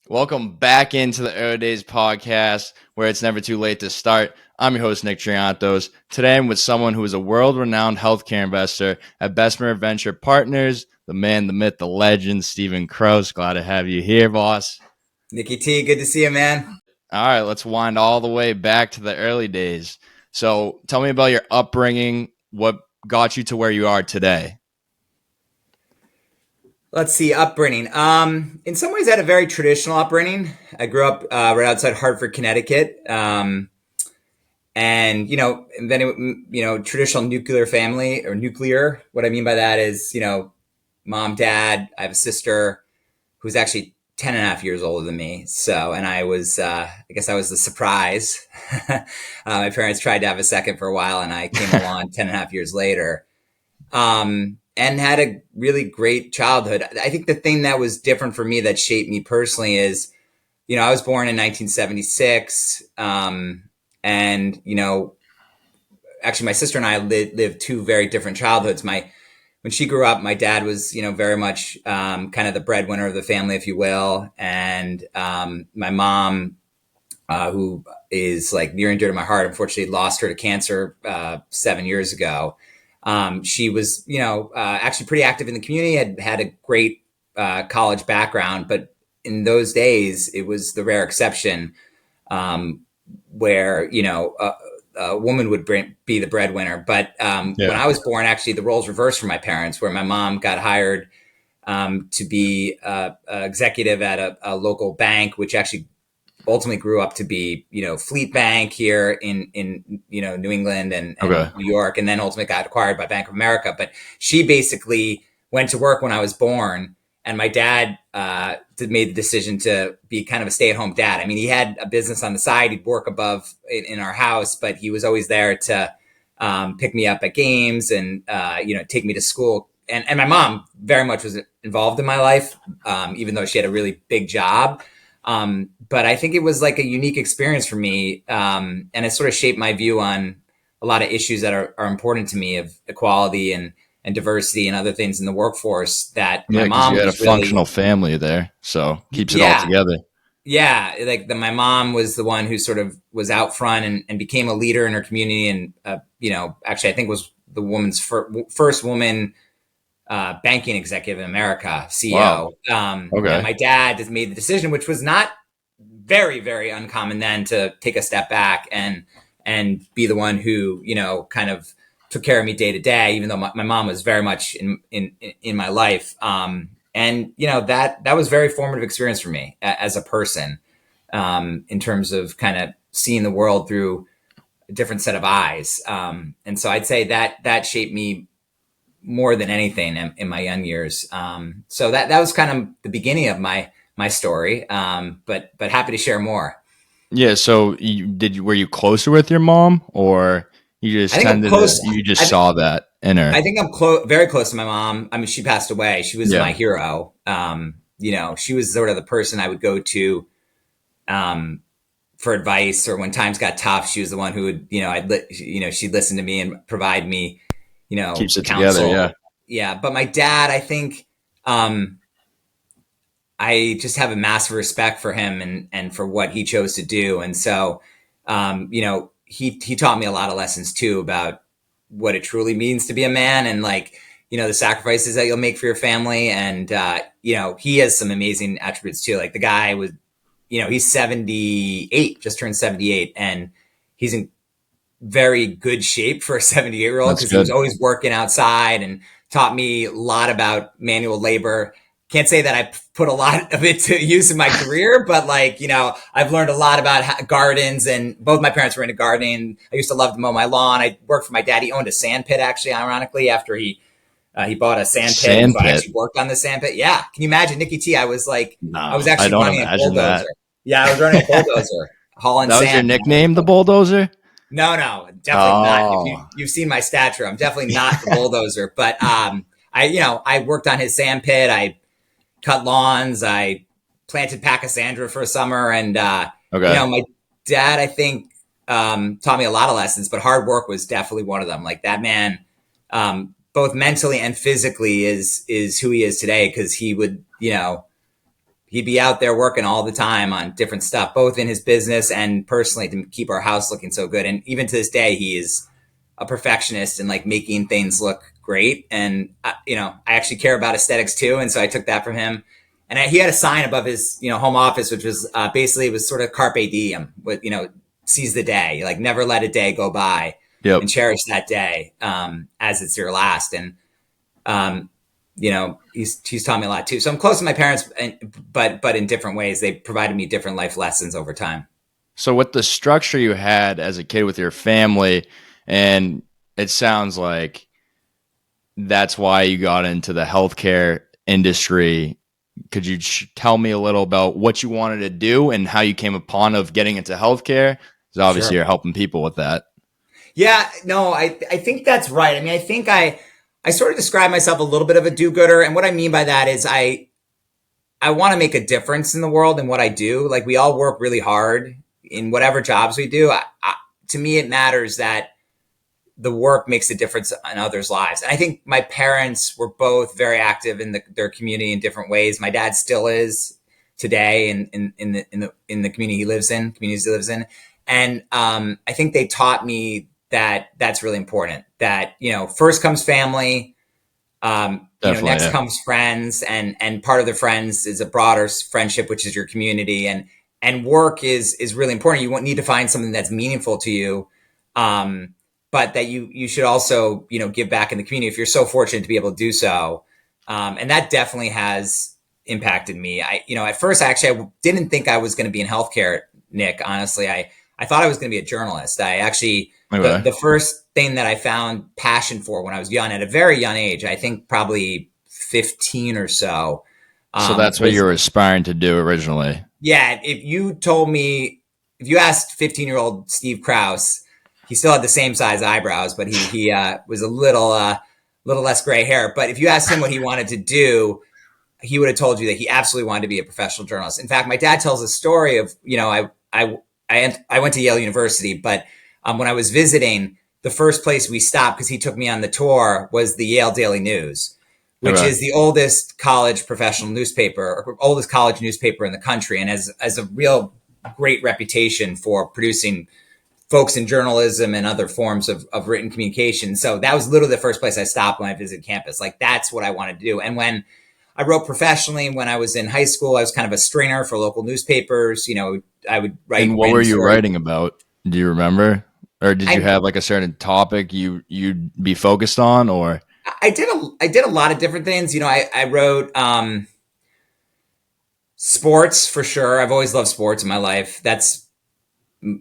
Welcome back into the Early Days podcast, where it's never too late to start. I'm your host, Nick Triantos. Today I'm with someone who is a world-renowned healthcare investor at Bessemer Venture Partners, the man, the myth, the legend, Steve Kraus. Glad to have you here, boss. Nicky T, good to see you, man. All right, let's wind all the way back to the early days. So tell me about your upbringing. What got you to where you are today? Let's see, upbringing. In some ways, I had a very traditional upbringing. I grew up right outside Hartford, Connecticut, and traditional nuclear family or nuclear. What I mean by that is, mom, dad. I have a sister who's actually 10 and a half years older than me. So, and I guess I was the surprise. My parents tried to have a second for a while, and I came along 10 and a half years later. And had a really great childhood. I think the thing that was different for me that shaped me personally is, I was born in 1976. Actually my sister and I lived two very different childhoods. When she grew up, my dad was, very much kind of the breadwinner of the family, if you will. And my mom, who is like near and dear to my heart, unfortunately lost her to cancer 7 years ago. She was, actually pretty active in the community, had a great college background, but in those days, it was the rare exception where, a woman would be the breadwinner. But when I was born, actually, the roles reversed for my parents, where my mom got hired to be an executive at a local bank, which actually ultimately grew up to be, Fleet Bank here in New England and New York, and then ultimately got acquired by Bank of America. But she basically went to work when I was born, and my dad made the decision to be kind of a stay-at-home dad. I mean, he had a business on the side. He'd work above in our house, but he was always there to pick me up at games and take me to school. And my mom very much was involved in my life, even though she had a really big job. But I think it was like a unique experience for me. And it sort of shaped my view on a lot of issues that are important to me, of equality and diversity and other things in the workforce that my mom you had was a functional family there. So keeps it all together. Yeah. My mom was the one who sort of was out front and became a leader in her community. And, actually I think was the woman's first woman banking executive in America, CEO. Wow. And my dad just made the decision, which was not very, very uncommon then, to take a step back and be the one who, kind of took care of me day to day, even though my mom was very much in my life. That was a very formative experience for me as a person, in terms of kind of seeing the world through a different set of eyes. And so I'd say that shaped me more than anything in my young years. So that was kind of the beginning of my story. But happy to share more. Yeah. So were you closer with your mom, or you just saw that in her? I think I'm very close to my mom. I mean, she passed away. She was my hero. She was sort of the person I would go to, for advice, or when times got tough, she was the one who would, she'd listen to me and provide me, keeps it counsel. Together. Yeah. But my dad, I think, I just have a massive respect for him and for what he chose to do. And so, he taught me a lot of lessons too about what it truly means to be a man, and the sacrifices that you'll make for your family. And, he has some amazing attributes too. Like, the guy was, he's 78, just turned 78, and he's in very good shape for a 78-year-old, because he was always working outside and taught me a lot about manual labor. Can't say that I put a lot of it to use in my career, but I've learned a lot about gardens, and both my parents were into gardening. I used to love to mow my lawn. I worked for my dad. He owned a sand pit, actually, ironically, after he bought a sand pit. So I actually worked on the sand pit. Yeah. Can you imagine, Nicky T? I was actually running a bulldozer. That. Yeah. I was running a bulldozer, hauling sand. That was your nickname, the bulldozer? No, definitely not. If you've seen my stature, I'm definitely not the bulldozer, but, I worked on his sand pit. I cut lawns. I planted Pachysandra for a summer. And, my dad, I think, taught me a lot of lessons, but hard work was definitely one of them. Like, that man, both mentally and physically is who he is today. 'Cause he would, he'd be out there working all the time on different stuff, both in his business and personally, to keep our house looking so good. And even to this day, he is a perfectionist and like making things look great. And I actually care about aesthetics too, and so I took that from him. And he had a sign above his home office, which was basically, it was sort of carpe diem, with seize the day, like never let a day go by, Yep. and cherish that day as it's your last. And he's taught me a lot too. So I'm close to my parents, but in different ways. They provided me different life lessons over time. So with the structure you had as a kid with your family, and it sounds like that's why you got into the healthcare industry. Could you tell me a little about what you wanted to do and how you came upon of getting into healthcare? Because obviously you're helping people with that. Yeah, no, I think that's right. I mean, I think I sort of describe myself a little bit of a do-gooder. And what I mean by that is I want to make a difference in the world in what I do. Like, we all work really hard in whatever jobs we do. To me, it matters that the work makes a difference in others' lives. And I think my parents were both very active in their community in different ways. My dad still is today in the community he lives in, communities he lives in. And I think they taught me that that's really important. That, first comes family, next comes friends, and part of the friends is a broader friendship, which is your community. And work is really important. You need to find something that's meaningful to you. But that you should also, give back in the community if you're so fortunate to be able to do so. And that definitely has impacted me. At first, I didn't think I was going to be in healthcare, Nick. Honestly, I thought I was going to be a journalist. I actually, the first thing that I found passion for when I was young, at a very young age, I think probably 15 or so. So that's what you were aspiring to do originally. Yeah. If you asked 15-year-old Steve Kraus, he still had the same size eyebrows, but he was a little less gray hair. But if you asked him what he wanted to do, he would have told you that he absolutely wanted to be a professional journalist. In fact, my dad tells a story of, I went to Yale University, but when I was visiting, the first place we stopped, because he took me on the tour, was the Yale Daily News, which is the oldest college professional newspaper, or oldest college newspaper in the country, and has a real great reputation for producing folks in journalism and other forms of written communication. So that was literally the first place I stopped when I visited campus. Like, that's what I wanted to do. And when I wrote professionally, when I was in high school, I was kind of a stringer for local newspapers. I would write. And what were you writing about? Do you remember? Or did you have like a certain topic you'd be focused on? Or I did a lot of different things. I wrote sports for sure. I've always loved sports in my life. That's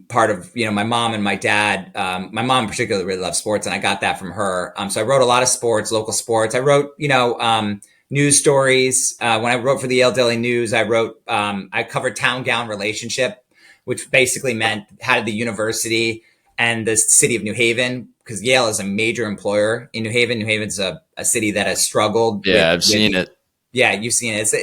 part of, my mom and my dad. My mom particularly really loves sports, and I got that from her. So I wrote a lot of sports, local sports. I wrote, news stories. When I wrote for the Yale Daily News, I covered town gown relationship, which basically meant how did the university and the city of New Haven, because Yale is a major employer in New Haven. New Haven's a city that has struggled. Yeah, I've seen it. Yeah, you've seen it.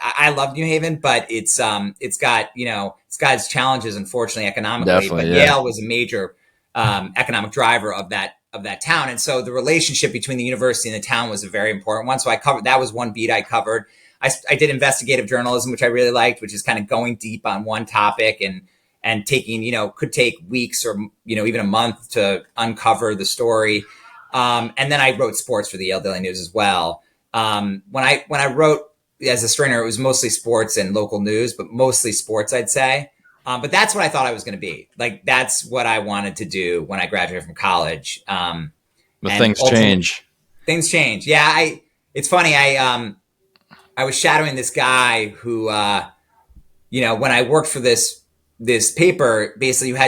I love New Haven, but it's got its challenges, unfortunately, economically. Definitely, but yeah. Yale was a major economic driver of that town, and so the relationship between the university and the town was a very important one. So that was one beat I covered. I did investigative journalism, which I really liked, which is kind of going deep on one topic and taking, could take weeks or even a month to uncover the story. And then I wrote sports for the Yale Daily News as well. When I wrote as a stringer, it was mostly sports and local news, but mostly sports, I'd say. But that's what I thought I was going to be. Like, that's what I wanted to do when I graduated from college. But things change. Things change. Yeah. It's funny. I was shadowing this guy who, when I worked for this paper, basically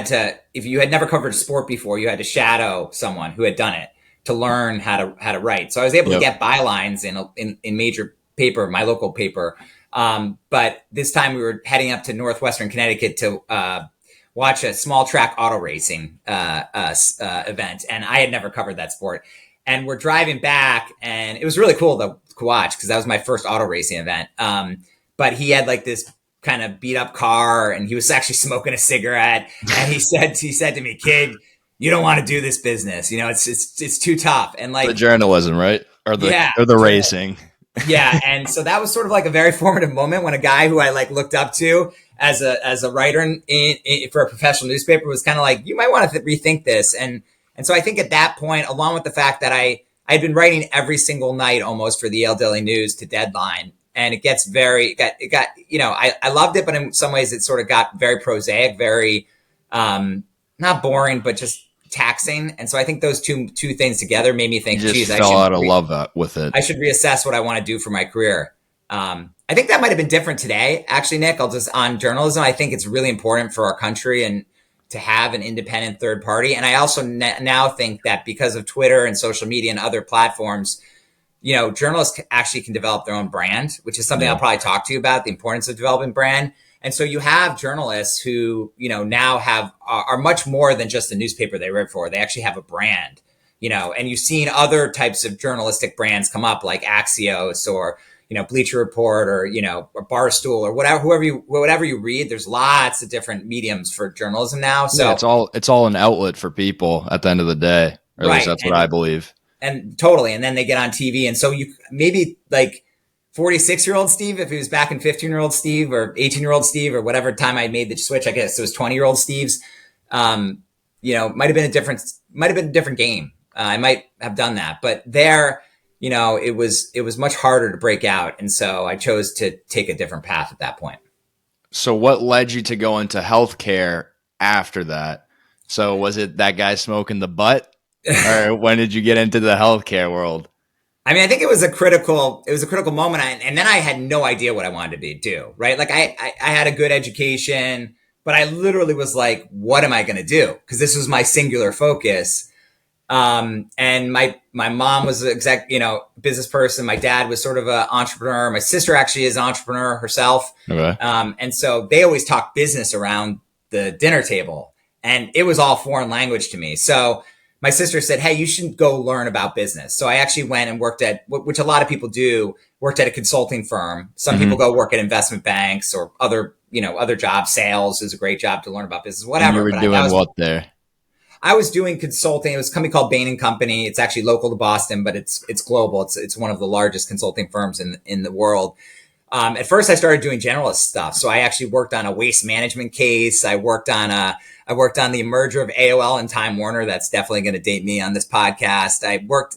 if you had never covered a sport before, you had to shadow someone who had done it to learn how to write. So I was able to get bylines in major paper, my local paper. But this time we were heading up to northwestern Connecticut to watch a small track auto racing event, and I had never covered that sport. And we're driving back, and it was really cool to watch because that was my first auto racing event. But he had like this kind of beat up car, and he was actually smoking a cigarette. And he said to me, "Kid, you don't want to do this business. It's too tough." And like the journalism, right? Or the racing. Yeah, and so that was sort of like a very formative moment when a guy who I like looked up to as a writer for a professional newspaper was kind of like, you might want to rethink this. And so I think at that point, along with the fact that I'd been writing every single night almost for the Yale Daily News to deadline, and it got I loved it, but in some ways it sort of got very prosaic, very not boring, but just taxing. And so I think those two things together made me think, You just geez, fell out of love with it. I should reassess what I want to do for my career. I think that might have been different today, actually, Nick. On journalism. I think it's really important for our country and to have an independent third party. And I also now think that because of Twitter and social media and other platforms, journalists actually can develop their own brand, which is something I'll probably talk to you about, the importance of developing brand. And so you have journalists who, now are much more than just the newspaper they write for. They actually have a brand, and you've seen other types of journalistic brands come up like Axios or, Bleacher Report or, or Barstool or whatever you read. There's lots of different mediums for journalism now. So it's all an outlet for people at the end of the day. Or at least that's what I believe. And totally. And then they get on TV. And so you maybe like 46-year-old Steve, if he was back in 15-year-old Steve or 18-year-old Steve or whatever time I made the switch, I guess it was 20-year-old Steve's, might have been a different game. I might have done that, but there, it was much harder to break out. And so I chose to take a different path at that point. So what led you to go into healthcare after that? So was it that guy smoking the butt? Or when did you get into the healthcare world? I mean, I think it was a critical moment. And then I had no idea what I wanted to do, right? Like I had a good education, but I literally was like, what am I going to do? Because this was my singular focus. And my mom was an business person. My dad was sort of an entrepreneur. My sister actually is an entrepreneur herself. Okay. And so they always talk business around the dinner table, and it was all foreign language to me. So my sister said, hey, you should go learn about business. So I actually went and worked at, which a lot of people do, worked at a consulting firm. Some people go work at investment banks or other jobs. Sales is a great job to learn about business, whatever. And you were doing what there? I was doing consulting. It was a company called Bain and Company. It's actually local to Boston, but it's global. It's one of the largest consulting firms in the world. At first I started doing generalist stuff. So I actually worked on a waste management case. I worked on the merger of AOL and Time Warner. That's definitely going to date me on this podcast.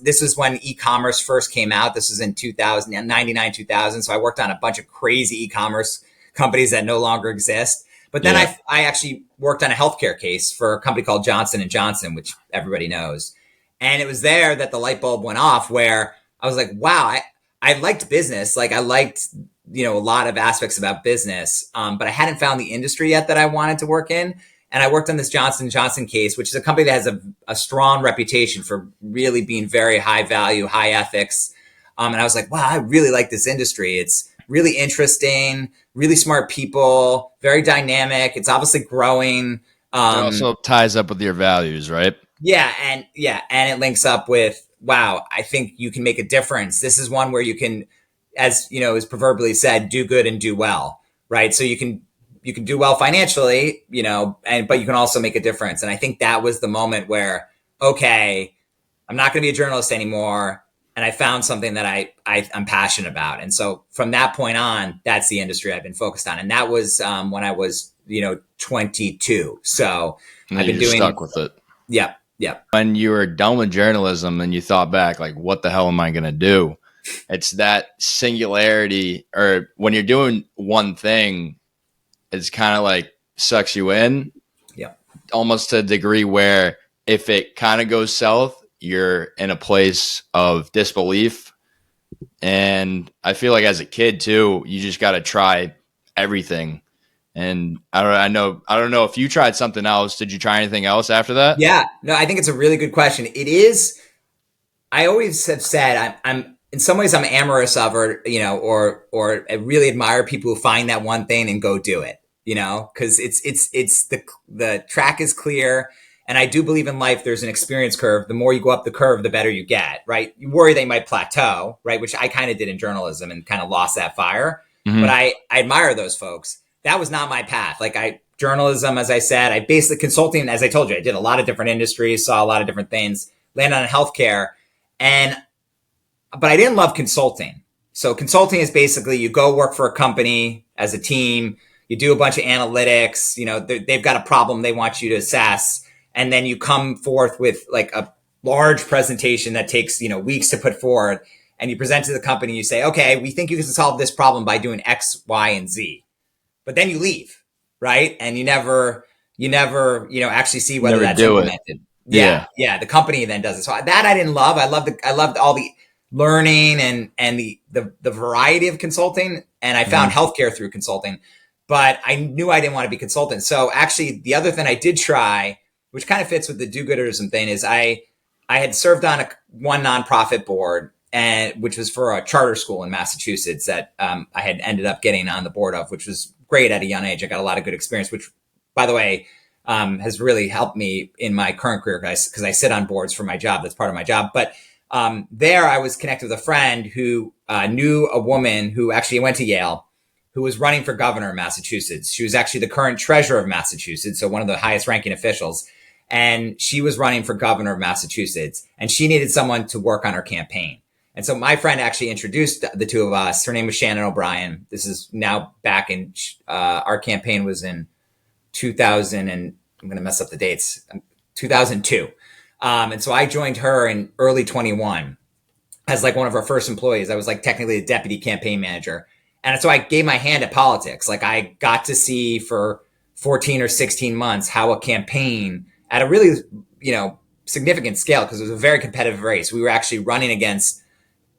This was when e-commerce first came out. This was in 99, 2000. So I worked on a bunch of crazy e-commerce companies that no longer exist. But then I actually worked on a healthcare case for a company called Johnson & Johnson, which everybody knows. And it was there that the light bulb went off, where I was like, wow, I liked business. Like I liked, a lot of aspects about business. But I hadn't found the industry yet that I wanted to work in. And I worked on this Johnson & Johnson case, which is a company that has a strong reputation for really being very high value, high ethics. And I was like, wow, I really like this industry. It's really interesting, really smart people, very dynamic. It's obviously growing. It also ties up with your values, right? Yeah. And it links up with, wow, I think you can make a difference. This is one where you can, as is proverbially said, do good and do well, right? So you can do well financially, but you can also make a difference. And I think that was the moment where, okay, I'm not going to be a journalist anymore. And I found something that I'm passionate about. And so from that point on, that's the industry I've been focused on. And that was when I was, 22. So and I've been stuck with it. Yeah. When you were done with journalism and you thought back, like, what the hell am I going to do? It's that singularity, or when you're doing one thing, it's kind of like sucks you in. Yeah. Almost to a degree where if it kind of goes south, you're in a place of disbelief. And I feel like as a kid too, you just got to try everything. And I don't know if you tried something else. Did you try anything else after that? Yeah, no, I think it's a really good question. It is. I always have said I'm in some ways I'm amorous of, or I really admire people who find that one thing and go do it, because it's the track is clear. And I do believe in life, there's an experience curve. The more you go up the curve, the better you get, right? You worry they might plateau, right? Which I kind of did in journalism and kind of lost that fire. Mm-hmm. But I admire those folks. That was not my path. Journalism, as I said, I basically consulting, as I told you, I did a lot of different industries, saw a lot of different things, landed on healthcare. But I didn't love consulting. So consulting is basically you go work for a company as a team, you do a bunch of analytics, they've got a problem they want you to assess, and then you come forth with like a large presentation that takes, weeks to put forward, and you present to the company, you say, okay, we think you can solve this problem by doing X, Y, and Z. But then you leave, right? And you never, actually see whether that's implemented. Yeah. The company then does it. So that I didn't love. I loved all the learning and the variety of consulting. And I found healthcare through consulting, but I knew I didn't want to be consultant. So actually the other thing I did try, which kind of fits with the do-gooderism thing, is I had served on one nonprofit board, and which was for a charter school in Massachusetts that I had ended up getting on the board of, which was great at a young age. I got a lot of good experience, which, by the way, has really helped me in my current career because I sit on boards for my job. That's part of my job. But there I was connected with a friend who knew a woman who actually went to Yale, who was running for governor of Massachusetts. She was actually the current treasurer of Massachusetts, so one of the highest ranking officials. And she was running for governor of Massachusetts, and she needed someone to work on her campaign. And so my friend actually introduced the two of us. Her name was Shannon O'Brien. This is now back in, our campaign was in 2000, and I'm going to mess up the dates, 2002. And so I joined her in early 21 as like one of her first employees. I was like technically the deputy campaign manager. And so I gave my hand at politics. Like I got to see for 14 or 16 months how a campaign at a really, significant scale, because it was a very competitive race. We were actually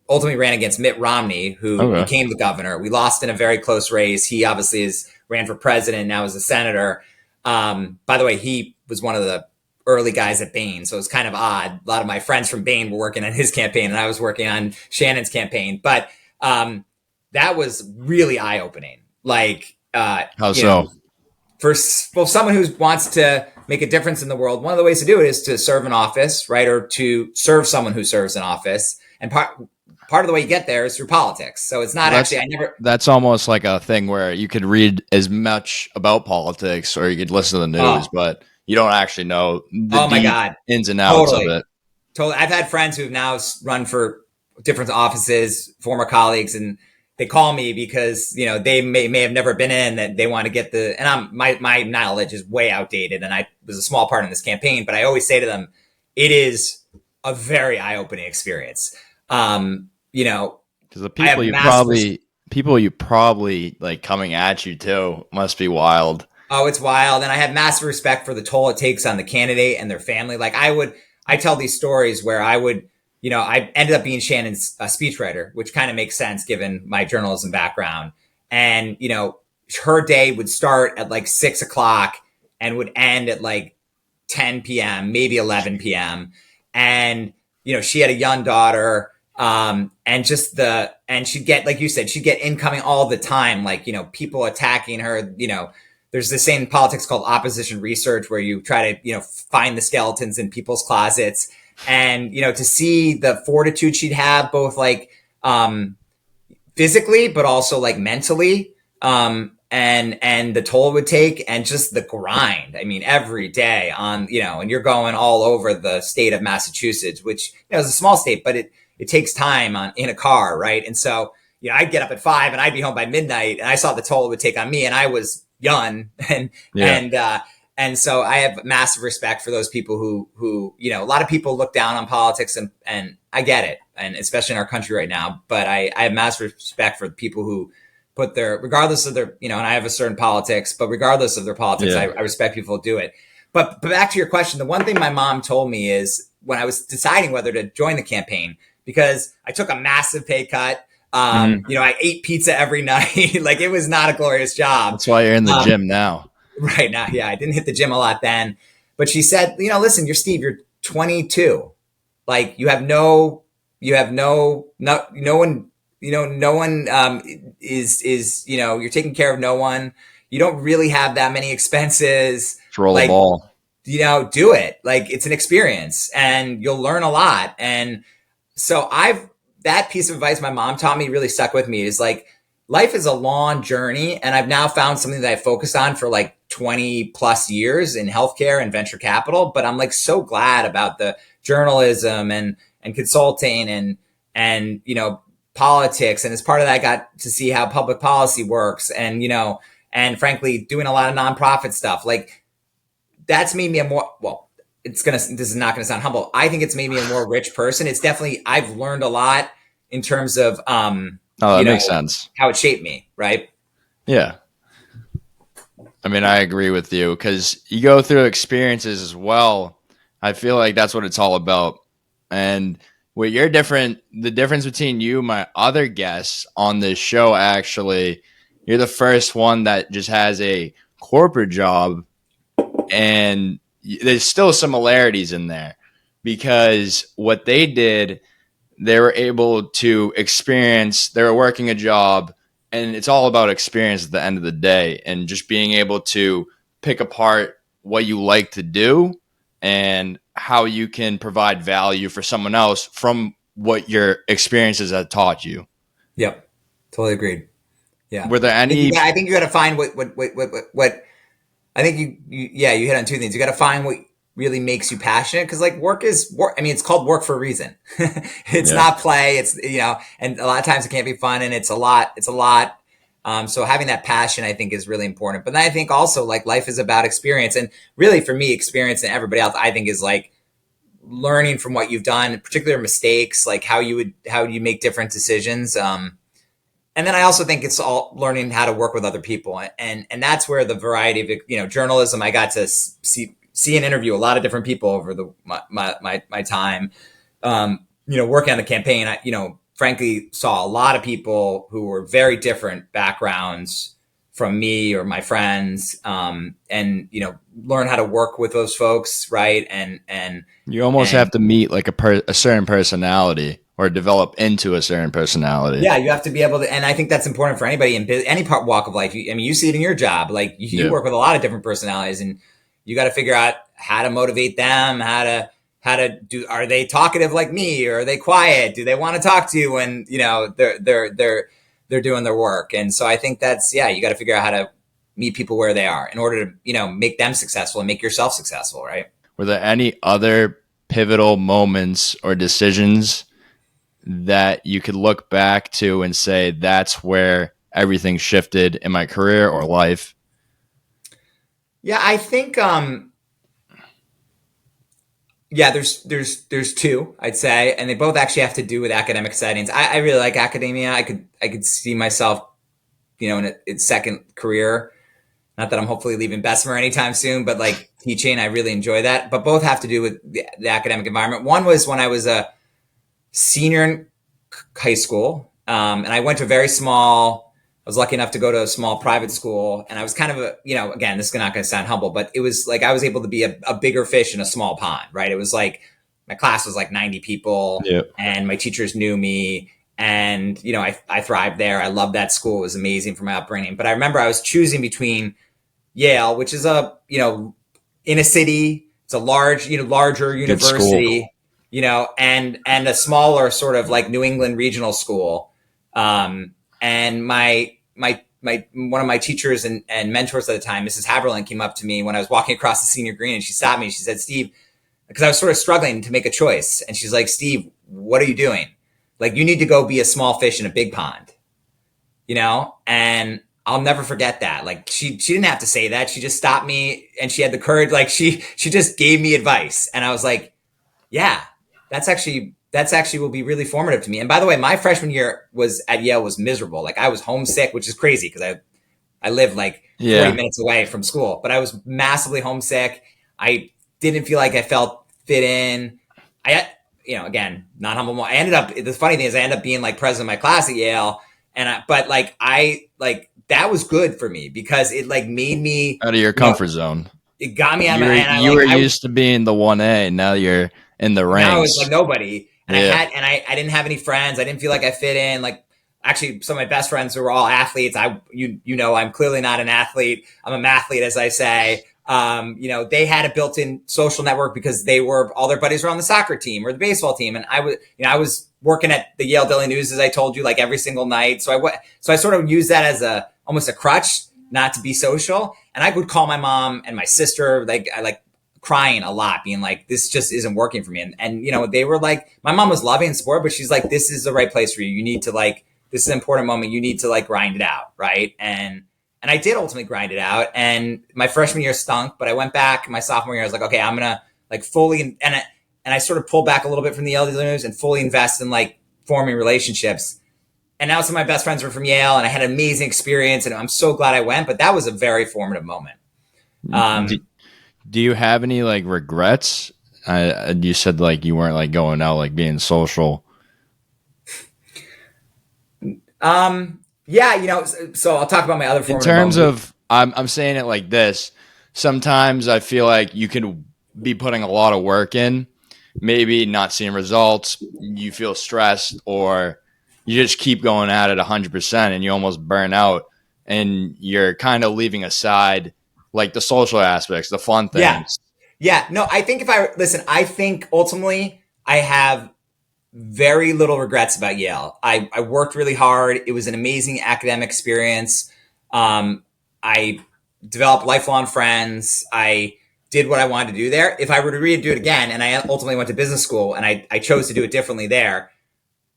ultimately ran against Mitt Romney, who became the governor. We lost in a very close race. He obviously ran for president, now is a senator. By the way, he was one of the early guys at Bain, so it was kind of odd. A lot of my friends from Bain were working on his campaign, and I was working on Shannon's campaign. But that was really eye-opening. Like, how so? For someone who wants to make a difference in the world, one of the ways to do it is to serve in office, right? Or to serve someone who serves in office. And part of the way you get there is through politics. So it's not that's almost like a thing where you could read as much about politics or you could listen to the news, but you don't actually know the ins and outs of it. Totally. I've had friends who've now run for different offices, former colleagues, and they call me because, they may have never been in, that they want to get my knowledge is way outdated, and I was a small part in this campaign, but I always say to them, it is a very eye-opening experience. Because the people you probably like coming at you too must be wild. Oh, it's wild. And I have massive respect for the toll it takes on the candidate and their family. Like I tell these stories where I ended up being Shannon's speechwriter, which kind of makes sense given my journalism background. And, her day would start at like 6 o'clock and would end at like 10 p.m., maybe 11 p.m. And, she had a young daughter. And she'd get, like you said, she'd get incoming all the time, like, people attacking her. There's this same politics called opposition research where you try to, find the skeletons in people's closets. And, to see the fortitude she'd have, both like physically, but also like mentally, and the toll it would take, and just the grind. I mean, every day on, and you're going all over the state of Massachusetts, which, is a small state, but it takes time in a car. Right. And so, I'd get up at 5 and I'd be home by midnight, and I saw the toll it would take on me, and I was young and so I have massive respect for those people who, a lot of people look down on politics, and I get it. And especially in our country right now, but I have massive respect for the people who put regardless of their, and I have a certain politics, but regardless of their politics, I respect people who do it. But back to your question, the one thing my mom told me is when I was deciding whether to join the campaign, because I took a massive pay cut. I ate pizza every night. Like, it was not a glorious job. That's why you're in the gym now. Right now. Yeah. I didn't hit the gym a lot then, but she said, listen, you're 22. Like, no one, is, you're taking care of no one. You don't really have that many expenses. Roll the ball. Do it. Like, it's an experience and you'll learn a lot. And so that piece of advice my mom taught me really stuck with me, is like, life is a long journey. And I've now found something that I focused on for like 20 plus years in healthcare and venture capital. But I'm like so glad about the journalism and consulting and politics, and as part of that, I got to see how public policy works, and and frankly, doing a lot of nonprofit stuff. Like that's made me a more this is not gonna sound humble. I think it's made me a more rich person. It's definitely I've learned a lot in terms of that makes sense. How it shaped me, right? Yeah. I mean, I agree with you because you go through experiences as well. I feel like that's what it's all about. And what you're different, the difference between you and my other guests on this show, actually, you're the first one that just has a corporate job, and there's still similarities in there because what they did, they were able to experience, they were working a job, and it's all about experience at the end of the day and just being able to pick apart what you like to do and how you can provide value for someone else from what your experiences have taught you. Yep. Totally agreed. Yeah. Were there any? I think you got to find what I think you hit on two things. You got to find what really makes you passionate, because like work is work. I mean, it's called work for a reason. It's not play. It's and a lot of times it can't be fun, and it's a lot. So having that passion, I think, is really important. But then I think also like life is about experience, and really for me, experience and everybody else, I think, is like learning from what you've done, particular mistakes, like how you make different decisions. And then I also think it's all learning how to work with other people, and that's where the variety of journalism. I got to see and interview a lot of different people over my time. Working on the campaign, I frankly saw a lot of people who were very different backgrounds from me or my friends, and learn how to work with those folks, right? And you almost have to meet like a certain personality or develop into a certain personality. Yeah, you have to be able to, and I think that's important for anybody in any walk of life. You see it in your job. Like you work with a lot of different personalities, and you got to figure out how to motivate them, how to do. Are they talkative like me, or are they quiet? Do they want to talk to you when they're doing their work? And so I think that's you got to figure out how to meet people where they are in order to make them successful and make yourself successful, right? Were there any other pivotal moments or decisions that you could look back to and say that's where everything shifted in my career or life? Yeah, I think there's two, I'd say, and they both actually have to do with academic settings. I really like academia. I could see myself, in a second career. Not that I'm hopefully leaving Bessemer anytime soon, but like teaching, I really enjoy that. But both have to do with the academic environment. One was when I was a senior in high school, and I went to I was lucky enough to go to a small private school, and I was kind of again, this is not going to sound humble, but it was like I was able to be a bigger fish in a small pond, right? It was like my class was like 90 people, and my teachers knew me, and I thrived there. I loved that school. It was amazing for my upbringing. But I remember I was choosing between Yale, which is in a city, it's a larger university, and a smaller sort of like New England regional school. And my one of my teachers and mentors at the time, Mrs. Haberlin, came up to me when I was walking across the senior green, and she stopped me and she said, "Steve," because I was sort of struggling to make a choice. And she's like, "Steve, what are you doing? Like, you need to go be a small fish in a big pond," and I'll never forget that. Like she didn't have to say that. She just stopped me, and she had the courage. Like she just gave me advice. And I was like, yeah, that's actually will be really formative to me. And by the way, my freshman year at Yale was miserable. Like I was homesick, which is crazy because I lived like 40 minutes away from school, but I was massively homesick. I didn't feel like I felt fit in. Again, not humble. The funny thing is I ended up being like president of my class at Yale. But that was good for me because it like made me out of your comfort zone. It got me out of you were used to being the 1A. Now you're in the ranks. Now I was like nobody. And I didn't have any friends. I didn't feel like I fit in. Like actually some of my best friends were all athletes. I'm clearly not an athlete. I'm a mathlete, as I say. They had a built-in social network because all their buddies were on the soccer team or the baseball team. And I was working at the Yale Daily News, as I told you, like every single night. So I sort of used that as almost a crutch not to be social. And I would call my mom and my sister. I crying a lot, being like, this just isn't working for me. And you know, they were like, my mom was loving and supportive, but she's like, this is the right place for you. You need to like, this is an important moment. You need to like grind it out. Right. And I did ultimately grind it out. And my freshman year stunk, but I went back my sophomore year. I was like, okay, I'm going to like fully, and I sort of pulled back a little bit from the LD news and fully invest in like forming relationships. And now some of my best friends were from Yale, and I had an amazing experience, and I'm so glad I went, but that was a very formative moment. Do you have any like regrets? You said like you weren't like going out, like being social. Yeah, you know, so I'll talk about my other formative In terms moments. of, I'm saying it like this. Sometimes I feel like you could be putting a lot of work in, maybe not seeing results. You feel stressed, or you just keep going at it 100%, and you almost burn out, and you're kind of leaving aside like the social aspects, the fun Yeah. things. Yeah. No, I think I think ultimately I have very little regrets about Yale. I worked really hard. It was an amazing academic experience. I developed lifelong friends. I did what I wanted to do there. If I were to redo it again, and I ultimately went to business school and I chose to do it differently there,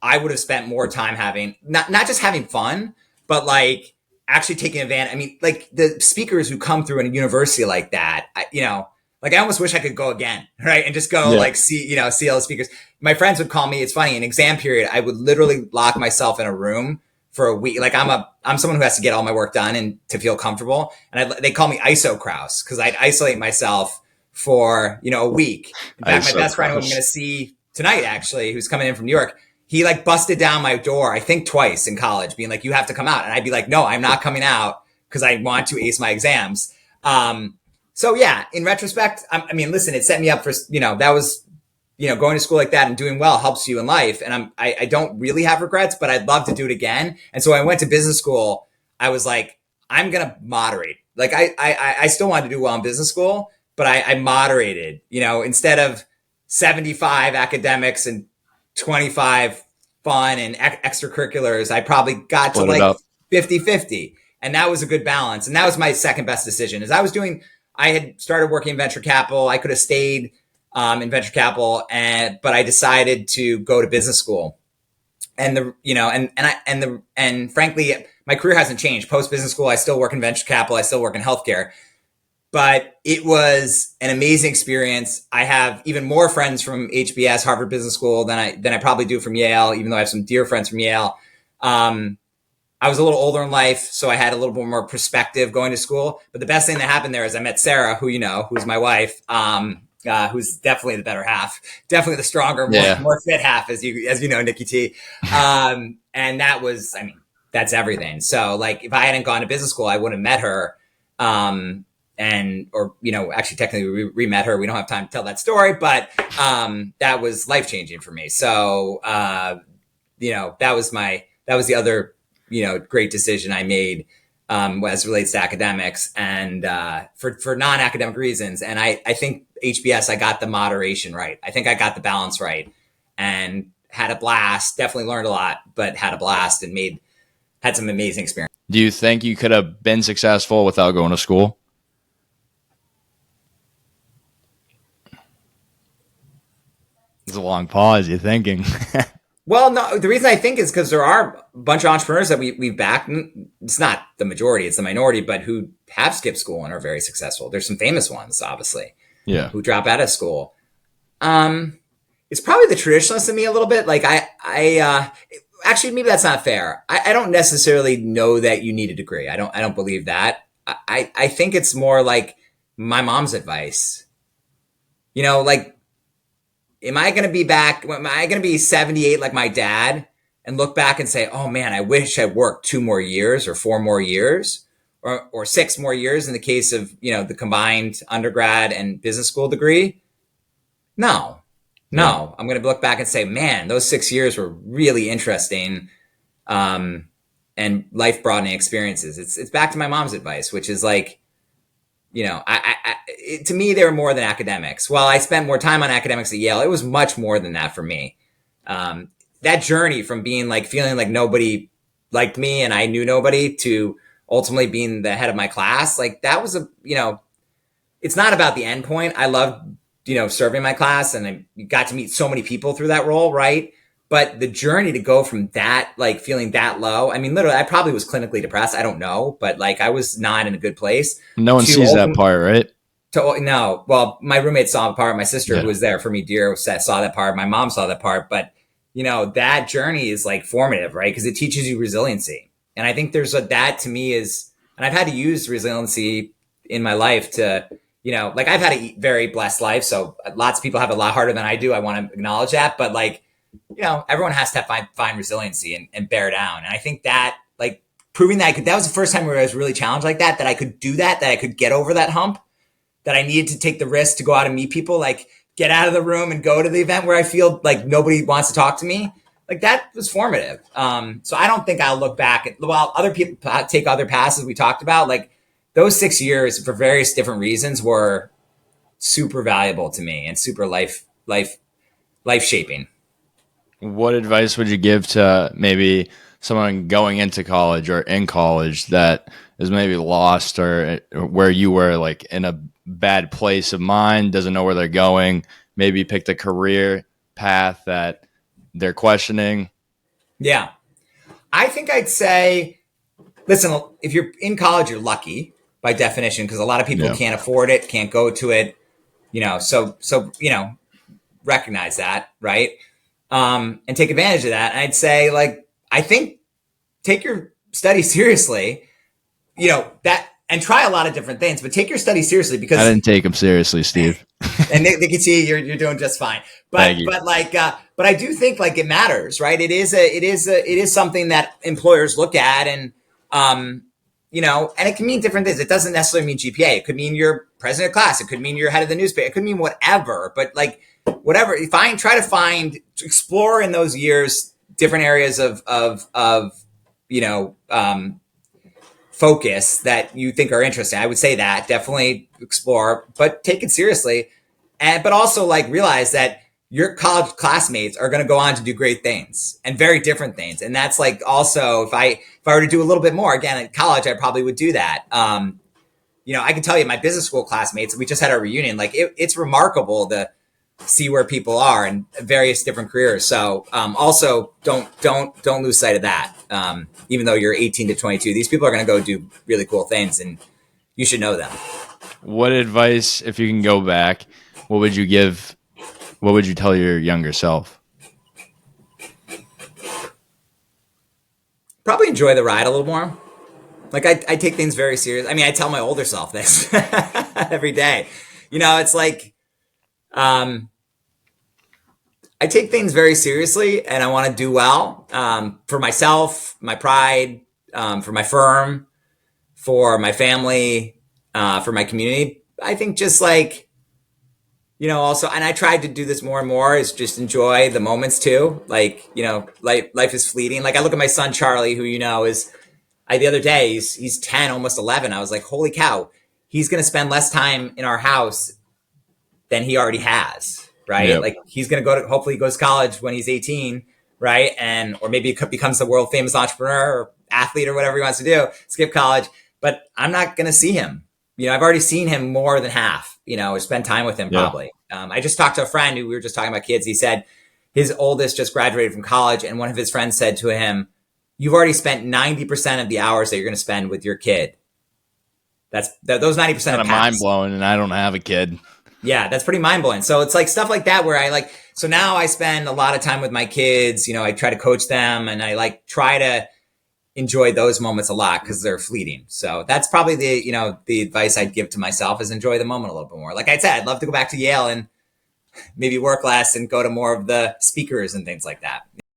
I would have spent more time having not just having fun, but like actually taking advantage. I mean, like the speakers who come through in a university like that, you know, like I almost wish I could go again, right? And just go Yeah. like see all the speakers. My friends would call me. It's funny, in exam period, I would literally lock myself in a room for a week. Like I'm someone who has to get all my work done and to feel comfortable. And they call me ISO Kraus because I'd isolate myself for, you know, a week. In I fact, my so best friend who I'm going to see tonight, actually, who's coming in from New York, he like busted down my door, I think twice in college, being like, you have to come out. And I'd be like, no, I'm not coming out because I want to ace my exams. So yeah, in retrospect, I mean, listen, it set me up for, you know, that was, you know, going to school like that and doing well helps you in life. And I don't really have regrets, but I'd love to do it again. And so I went to business school. I was like, I'm going to moderate. Like I still wanted to do well in business school, but I moderated, you know, instead of 75 academics and 25 fun and extracurriculars, I probably got to Split it like up. 50-50. And that was a good balance. And that was my second best decision. I had started working in venture capital. I could have stayed in venture capital, but I decided to go to business school. And frankly, my career hasn't changed. Post business school, I still work in venture capital. I still work in healthcare. But it was an amazing experience. I have even more friends from HBS, Harvard Business School, than I probably do from Yale, even though I have some dear friends from Yale. I was a little older in life, so I had a little bit more perspective going to school. But the best thing that happened there is I met Sarah, who you know, who's my wife, who's definitely the better half, definitely the stronger, more fit half, as you know, Nikki T. And that was, I mean, that's everything. So like, if I hadn't gone to business school, I wouldn't have met her. Or, you know, actually technically we re-met her. We don't have time to tell that story, but, that was life-changing for me. So, you know, that was the other, you know, great decision I made, as it relates to academics and, for non-academic reasons. And I think HBS, I got the moderation right. I think I got the balance right and had a blast, definitely learned a lot, but had a blast and had some amazing experience. Do you think you could have been successful without going to school? It's a long pause. You're thinking. Well, no, the reason I think is because there are a bunch of entrepreneurs that we've backed. It's not the majority, it's the minority, but who have skipped school and are very successful. There's some famous ones, obviously, Yeah. who drop out of school. It's probably the traditionalist in me a little bit. Like actually, maybe that's not fair. I don't necessarily know that you need a degree. I don't believe that. I think it's more like my mom's advice. You know, like, am I going to be back? Am I going to be 78 like my dad and look back and say, oh man, I wish I worked 2 more years or 4 more years or 6 more years in the case of, you know, the combined undergrad and business school degree? No. Yeah. I'm going to look back and say, man, those 6 years were really interesting, and life broadening experiences. It's back to my mom's advice, which is like, you know, to me, they were more than academics. While I spent more time on academics at Yale, it was much more than that for me. That journey from being like feeling like nobody liked me and I knew nobody to ultimately being the head of my class, like that was it's not about the end point. I love, serving my class, and I got to meet so many people through that role. Right. But the journey to go from that, like feeling that low, I mean, literally, I probably was clinically depressed. I don't know, but like I was not in a good place. No one sees that part, right? No. Well, my roommate saw the part. My sister, who Yeah. was there for me, dear, saw that part. My mom saw that part. But, that journey is like formative, right? Because it teaches you resiliency. And I think that to me is, and I've had to use resiliency in my life to, like I've had a very blessed life. So lots of people have it a lot harder than I do. I want to acknowledge that. But like, everyone has to find resiliency and bear down. And I think that like proving that that was the first time where I was really challenged like that I could do that I could get over that hump, that I needed to take the risk to go out and meet people, like get out of the room and go to the event where I feel like nobody wants to talk to me. Like that was formative. So I don't think I'll look back at, while other people take other paths, as we talked about, like those 6 years for various different reasons were super valuable to me and super life shaping. What advice would you give to maybe someone going into college or in college that is maybe lost, or where you were, like in a bad place of mind, doesn't know where they're going, maybe picked a career path that they're questioning? Yeah. I think I'd say, listen, if you're in college, you're lucky by definition, because a lot of people can't afford it, can't go to it, so recognize that, right? And take advantage of that. And I'd say, like, I think take your study seriously, and try a lot of different things, but take your study seriously, because I didn't take them seriously, Steve. and they can see you're doing just fine. But but I do think like it matters, right? It is something that employers look at, and and it can mean different things. It doesn't necessarily mean GPA. It could mean you're president of class. It could mean you're head of the newspaper. It could mean whatever. But like whatever, try to explore in those years different areas of focus that you think are interesting. I would say that definitely explore, but take it seriously. But also like realize that your college classmates are going to go on to do great things and very different things. And that's like also, if I were to do a little bit more again in college, I probably would do that. I can tell you my business school classmates, we just had our reunion. Like it's remarkable to see where people are in various different careers. So also don't lose sight of that. Even though you're 18 to 22, these people are going to go do really cool things, and you should know them. What advice, if you can go back, what would you give? What would you tell your younger self? Probably enjoy the ride a little more. Like I take things very serious. I mean, I tell my older self this every day. It's like, I take things very seriously, and I want to do well, for myself, my pride, for my firm, for my family, for my community. I think just like, also, and I tried to do this more and more, is just enjoy the moments too. Like, life is fleeting. Like I look at my son, Charlie, who, is, the other day, he's 10, almost 11. I was like, holy cow, he's going to spend less time in our house than he already has. Right. Yep. Like he's going to hopefully he goes to college when he's 18. Right. Or maybe he becomes a world famous entrepreneur or athlete or whatever he wants to do, skip college. But I'm not going to see him. I've already seen him more than half, or spend time with him probably. I just talked to a friend who we were just talking about kids. He said his oldest just graduated from college, and one of his friends said to him, "You've already spent 90% of the hours that you're going to spend with your kid." Those 90% of mind blowing, and I don't have a kid. Yeah, that's pretty mind blowing. So it's like stuff like that where so now I spend a lot of time with my kids. I try to coach them, and I try to enjoy those moments a lot because they're fleeting. So that's probably the advice I'd give to myself, is enjoy the moment a little bit more. Like I said, I'd love to go back to Yale and maybe work less and go to more of the speakers and things like that.